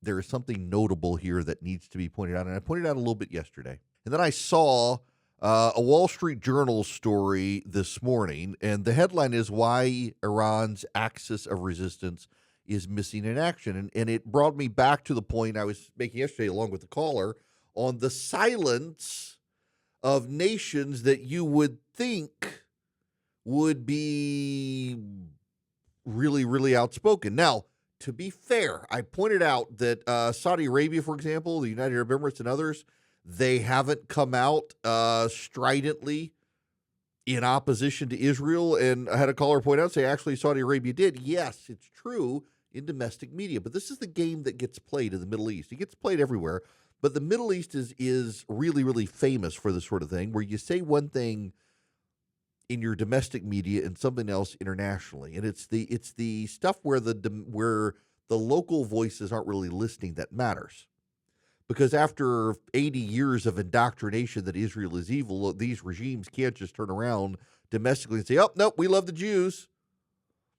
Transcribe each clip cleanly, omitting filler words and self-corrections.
there is something notable here that needs to be pointed out. And I pointed out a little bit yesterday. And then I saw a Wall Street Journal story this morning, and the headline is Why Iran's Axis of Resistance is Missing in Action. And it brought me back to the point I was making yesterday along with the caller on the silence of nations that you would think would be really, really outspoken. Now, to be fair, I pointed out that Saudi Arabia, for example, the United Arab Emirates and others, they haven't come out stridently in opposition to Israel. And I had a caller point out, say, actually, Saudi Arabia did. Yes, it's true in domestic media. But this is the game that gets played in the Middle East. It gets played everywhere. But the Middle East is really, really famous for this sort of thing, where you say one thing in your domestic media and something else internationally. And it's the stuff where the local voices aren't really listening that matters. Because after 80 years of indoctrination that Israel is evil, these regimes can't just turn around domestically and say, oh, nope, we love the Jews.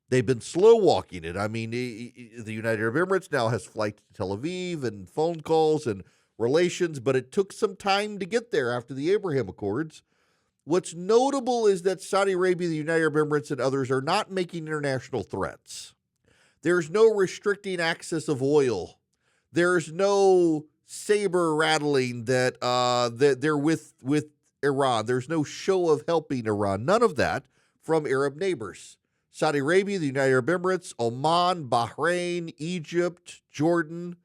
They've been slow walking it. I mean, the United Arab Emirates now has flights to Tel Aviv and phone calls and relations, but it took some time to get there after the Abraham Accords. What's notable is that Saudi Arabia, the United Arab Emirates, and others are not making international threats. There's no restricting access of oil. There's no saber rattling that they're with Iran. There's no show of helping Iran. None of that from Arab neighbors. Saudi Arabia, the United Arab Emirates, Oman, Bahrain, Egypt, Jordan,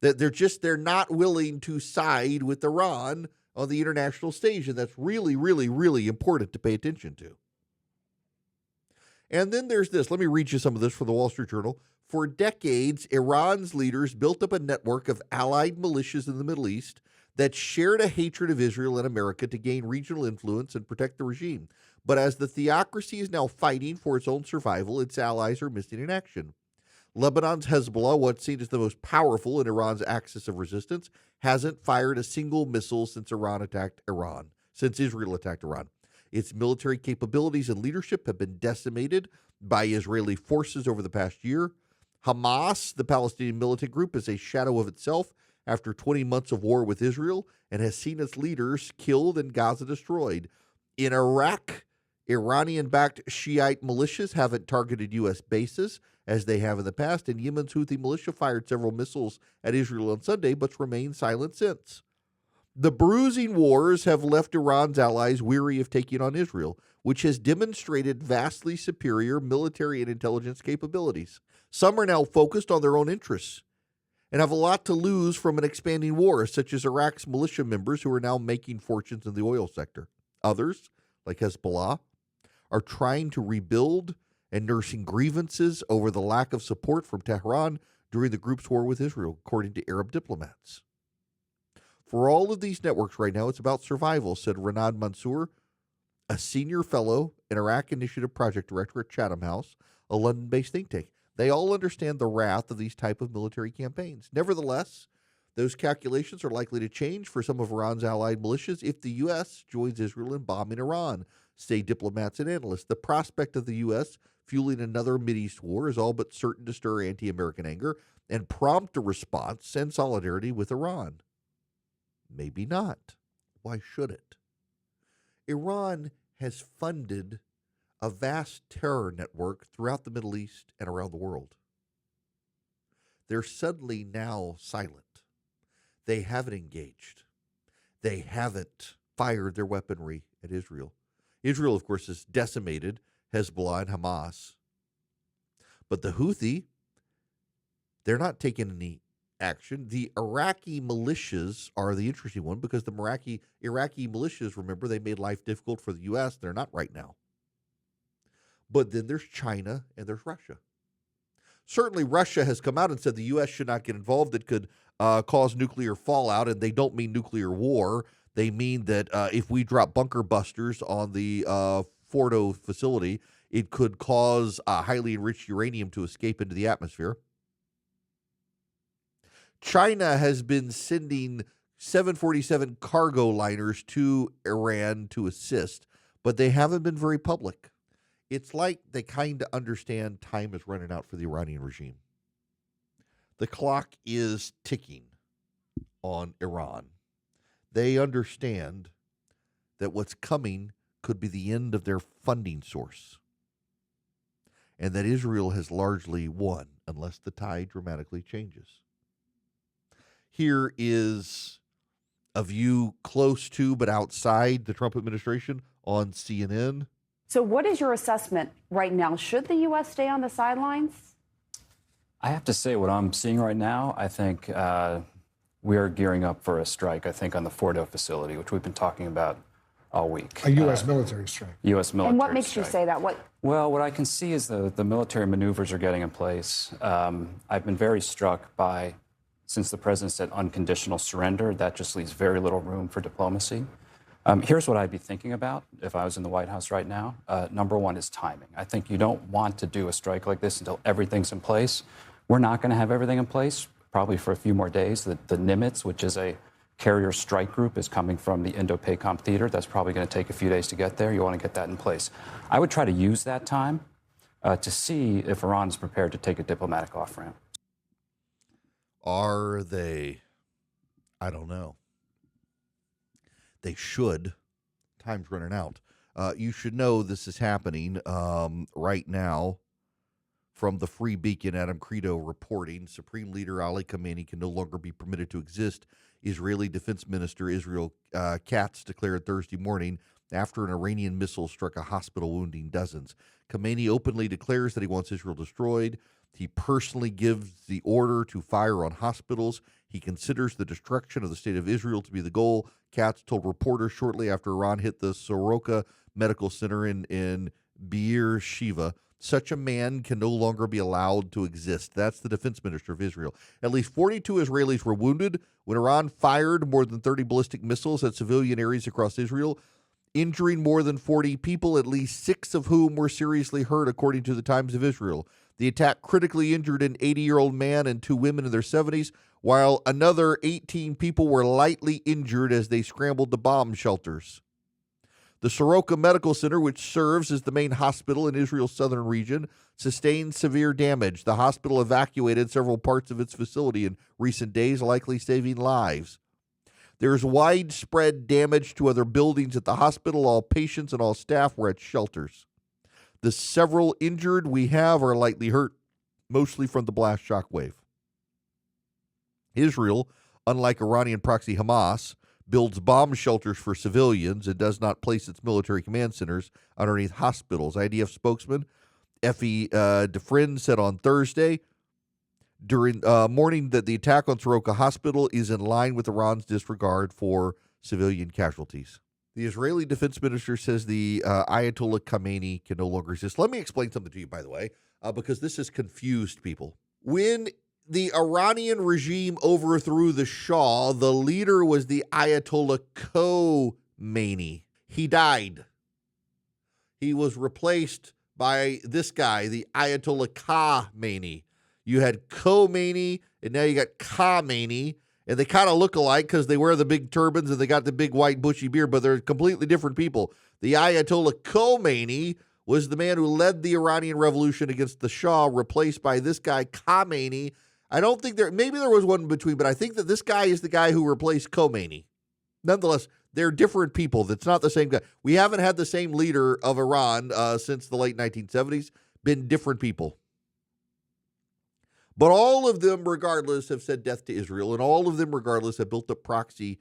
that they're not willing to side with Iran on the international stage, and that's really, really, really important to pay attention to. And then there's this. Let me read you some of this from the Wall Street Journal. For decades, Iran's leaders built up a network of allied militias in the Middle East that shared a hatred of Israel and America to gain regional influence and protect the regime. But as the theocracy is now fighting for its own survival, its allies are missing in action. Lebanon's Hezbollah, what's seen as the most powerful in Iran's axis of resistance, hasn't fired a single missile since Israel attacked Iran. Its military capabilities and leadership have been decimated by Israeli forces over the past year. Hamas, the Palestinian militant group, is a shadow of itself after 20 months of war with Israel and has seen its leaders killed and Gaza destroyed. In Iraq, Iranian-backed Shiite militias haven't targeted U.S. bases as they have in the past, and Yemen's Houthi militia fired several missiles at Israel on Sunday, but remained silent since. The bruising wars have left Iran's allies weary of taking on Israel, which has demonstrated vastly superior military and intelligence capabilities. Some are now focused on their own interests and have a lot to lose from an expanding war, such as Iraq's militia members who are now making fortunes in the oil sector. Others, like Hezbollah, are trying to rebuild and nursing grievances over the lack of support from Tehran during the group's war with Israel, according to Arab diplomats. For all of these networks right now, it's about survival, said Renad Mansour, a senior fellow and Iraq Initiative Project Director at Chatham House, a London-based think tank. They all understand the wrath of these type of military campaigns. Nevertheless, those calculations are likely to change for some of Iran's allied militias if the U.S. joins Israel in bombing Iran, say diplomats and analysts. The prospect of the U.S. fueling another Mideast war is all but certain to stir anti-American anger and prompt a response and solidarity with Iran. Maybe not. Why should it? Iran has funded a vast terror network throughout the Middle East and around the world. They're suddenly now silent. They haven't engaged. They haven't fired their weaponry at Israel. Israel, of course, has decimated Hezbollah and Hamas. But the Houthi, they're not taking any action. The Iraqi militias are the interesting one because the Iraqi militias, remember, they made life difficult for the U.S. They're not right now. But then there's China and there's Russia. Certainly Russia has come out and said the U.S. should not get involved. It could cause nuclear fallout, and they don't mean nuclear war. They mean that if we drop bunker busters on the Fordo facility, it could cause highly enriched uranium to escape into the atmosphere. China has been sending 747 cargo liners to Iran to assist, but they haven't been very public. It's like they kind of understand time is running out for the Iranian regime. The clock is ticking on Iran. They understand that what's coming could be the end of their funding source, and that Israel has largely won unless the tide dramatically changes. Here is a view close to but outside the Trump administration on CNN. So what is your assessment right now? Should the U.S. stay on the sidelines? I have to say what I'm seeing right now, I think we are gearing up for a strike, I think, on the Fordo facility, which we've been talking about all week. A U.S. military strike. U.S. military strike. And what makes you say that? Well, what I can see is the military maneuvers are getting in place. I've been very struck by, since the president said unconditional surrender, that just leaves very little room for diplomacy. Here's what I'd be thinking about if I was in the White House right now. Number one is timing. I think you don't want to do a strike like this until everything's in place. We're not going to have everything in place, probably for a few more days. The Nimitz, which is a carrier strike group, is coming from the Indo-PACOM theater. That's probably going to take a few days to get there. You want to get that in place. I would try to use that time to see if Iran is prepared to take a diplomatic off-ramp. Are they? I don't know. They should. Time's running out. You should know this is happening right now. From the Free Beacon, Adam Credo reporting, Supreme Leader Ali Khamenei can no longer be permitted to exist. Israeli Defense Minister Israel Katz declared Thursday morning after an Iranian missile struck a hospital, wounding dozens. Khamenei openly declares that he wants Israel destroyed. He personally gives the order to fire on hospitals. He considers the destruction of the state of Israel to be the goal. Katz told reporters shortly after Iran hit the Soroka Medical Center in Beersheba, such a man can no longer be allowed to exist. That's the defense minister of Israel. At least 42 Israelis were wounded when Iran fired more than 30 ballistic missiles at civilian areas across Israel, injuring more than 40 people, at least 6 of whom were seriously hurt, according to the Times of Israel. The attack critically injured an 80-year-old man and 2 women in their 70s, while another 18 people were lightly injured as they scrambled to bomb shelters. The Soroka Medical Center, which serves as the main hospital in Israel's southern region, sustained severe damage. The hospital evacuated several parts of its facility in recent days, likely saving lives. There is widespread damage to other buildings at the hospital. All patients and all staff were at shelters. The several injured we have are lightly hurt, mostly from the blast shock wave. Israel, unlike Iranian proxy Hamas, builds bomb shelters for civilians and does not place its military command centers underneath hospitals. IDF spokesman Effie DeFriend said on Thursday during morning that the attack on Soroka Hospital is in line with Iran's disregard for civilian casualties. The Israeli defense minister says the Ayatollah Khamenei can no longer exist. Let me explain something to you, by the way, because this has confused people. When the Iranian regime overthrew the Shah, the leader was the Ayatollah Khomeini. He died. He was replaced by this guy, the Ayatollah Khamenei. You had Khomeini, and now you got Khamenei, and they kind of look alike because they wear the big turbans and they got the big white bushy beard, but they're completely different people. The Ayatollah Khomeini was the man who led the Iranian revolution against the Shah, replaced by this guy, Khamenei. I don't think maybe there was one in between, but I think that this guy is the guy who replaced Khomeini. Nonetheless, they're different people. That's not the same guy. We haven't had the same leader of Iran since the late 1970s, been different people. But all of them, regardless, have said death to Israel, and all of them, regardless, have built up proxy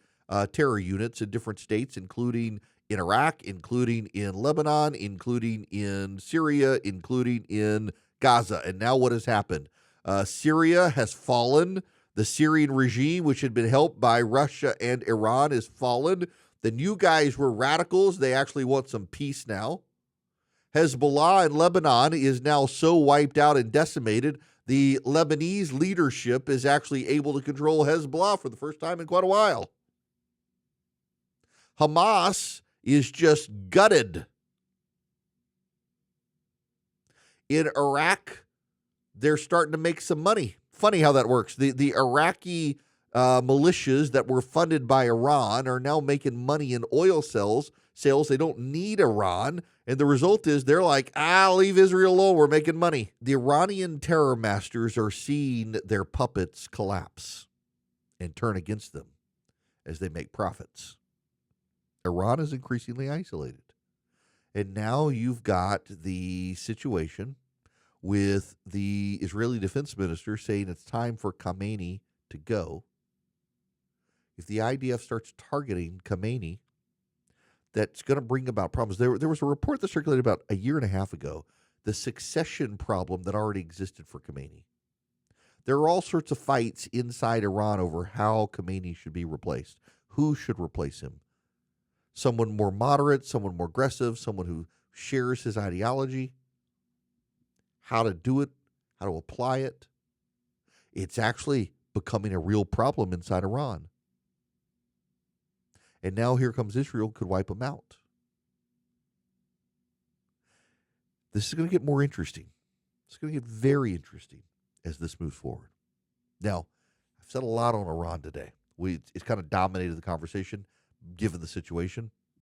terror units in different states, including in Iraq, including in Lebanon, including in Syria, including in Gaza. And now what has happened? Syria has fallen. The Syrian regime, which had been helped by Russia and Iran, has fallen. The new guys were radicals. They actually want some peace now. Hezbollah in Lebanon is now so wiped out and decimated, the Lebanese leadership is actually able to control Hezbollah for the first time in quite a while. Hamas is just gutted. In Iraq, they're starting to make some money. Funny how that works. The Iraqi militias that were funded by Iran are now making money in oil sales. They don't need Iran, And the result is they're like, leave Israel alone. We're making money. The Iranian terror masters are seeing their puppets collapse and turn against them as they make profits. Iran is increasingly isolated. And now you've got the situation with the Israeli defense minister saying it's time for Khamenei to go. If the IDF starts targeting Khamenei, that's going to bring about problems. There was a report that circulated about a year and a half ago, the succession problem that already existed for Khamenei. There are all sorts of fights inside Iran over how Khamenei should be replaced. Who should replace him? Someone more moderate, someone more aggressive, someone who shares his ideology. How to do it, how to apply it. It's actually becoming a real problem inside Iran. And now here comes Israel, could wipe them out. This is going to get more interesting. It's going to get very interesting as this moves forward. Now, I've said a lot on Iran today. It's kind of dominated the conversation given the situation.